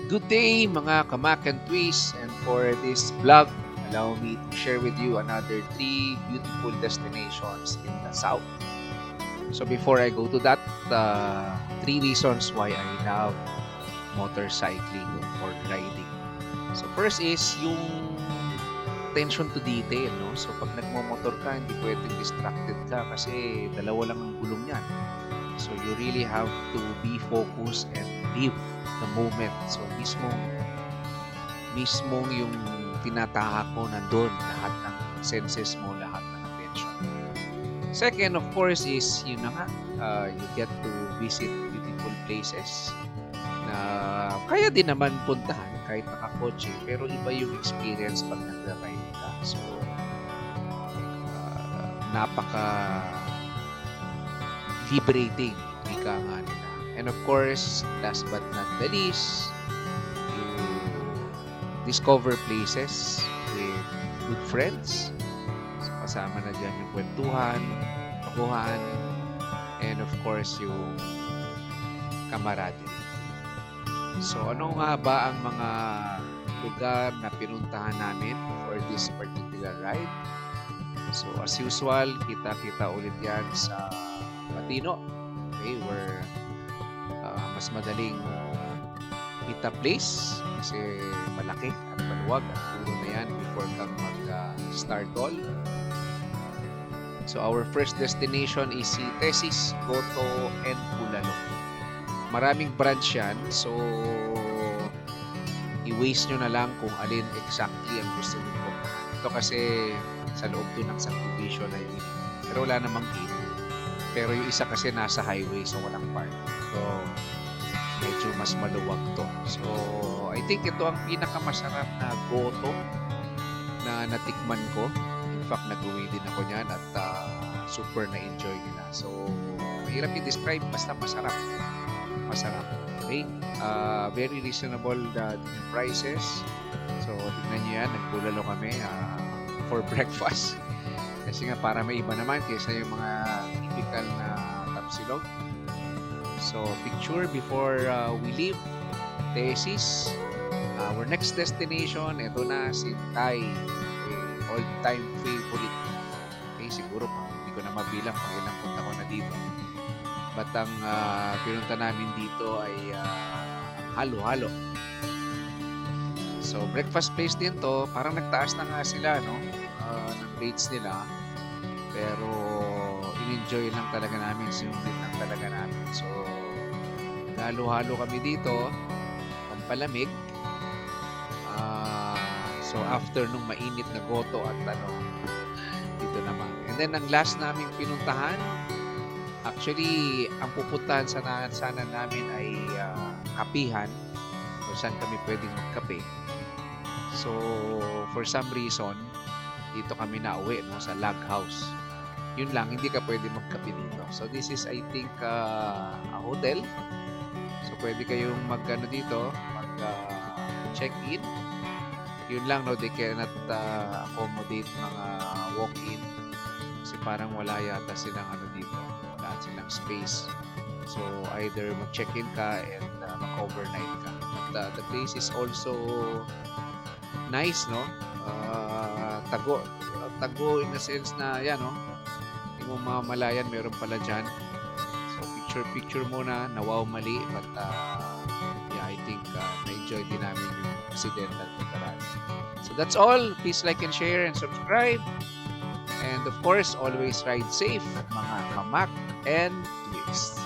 Good day mga kamak and twist, and for this vlog, allow me to share with you another 3 beautiful destinations in the south. So before I go to that, 3 reasons why I love motorcycling or riding. So first is yung attention to detail, no? So pag nagmo-motor ka, hindi pwedeng distracted ka kasi dalawa lang ang gulong niyan. So you really have to be focused and live the moment. So mismong yung tinatahak mo nandun, lahat ng senses mo, lahat ng attention. Second, of course, is yun na nga, you get to visit beautiful places na kaya din naman puntahan kahit nakakotse, pero iba yung experience pag nag-ride ka. So, napaka liberating, ika nga nila. And of course, last but not the least, you discover places with good friends. So, kasama na dyan yung kwentuhan, takuhan, and of course, yung camaraderie. So, ano nga ba ang mga lugar na pinuntahan namin for this particular ride? So, as usual, kita-kita ulit yan sa Matino. Okay, where mas madaling meet a place kasi malaki at maluwag at puro na yan before kang mag-start all. So, our first destination is si Tesis, Goto, and Bulalo. Maraming branch yan. So, i-waste nyo na lang kung alin exactly ang gusto nyo puntahan. Ito kasi sa loob doon ng subdivision na yun. Pero wala namang gate. Pero yung isa kasi nasa highway, so walang park. So, medyo mas maluwag to. So, I think ito ang pinakamasarap na goto na natikman ko. In fact, nag-uwi din ako niyan at super na-enjoy nila. So, mahirap i-describe, basta masarap. Masarap. Okay? Very reasonable the prices. So, tignan nyo yan. Nagbulalo kami for breakfast. Kasi nga para may iba naman kaysa yung mga typical na tapsilog. So, picture before we leave Tesis. Our next destination, ito na si Tay. All-time favorite. Okay, siguro hindi ko na mabilang kung ilang punta ko na dito. But ang pinunta namin dito ay halo-halo. So, breakfast place din to. Parang nagtaas na nga sila, no? Ng rates nila. Pero, in-enjoy lang talaga namin. Sinulit lang talaga namin. So, halo-halo kami dito. Pampalamig. So, after nung mainit na goto at dito naman. And then, ang last naming pinuntahan, actually, ang pupuntahan sana namin ay kapihan kung saan kami pwedeng magkape. So, for some reason, dito kami nauwi, no, sa log house. Yun lang, hindi ka pwede magkape dito. So, this is, I think, a hotel. So, pwede kayong dito, check-in. Yun lang, no, they cannot accommodate mga walk-in. Kasi parang wala yata silang dito. Wala silang space. So, either mag-check-in ka and mag-overnight ka. But the place is also nice, no? Tago in the sense na, yan, no? Hindi mo mamalayan, meron pala dyan. So, picture muna, nawaw mali. But, yeah, I think na-enjoy din namin yung accidental pagkaraan. So, that's all. Please like and share and subscribe. And, of course, always ride safe, mga kamak and twist.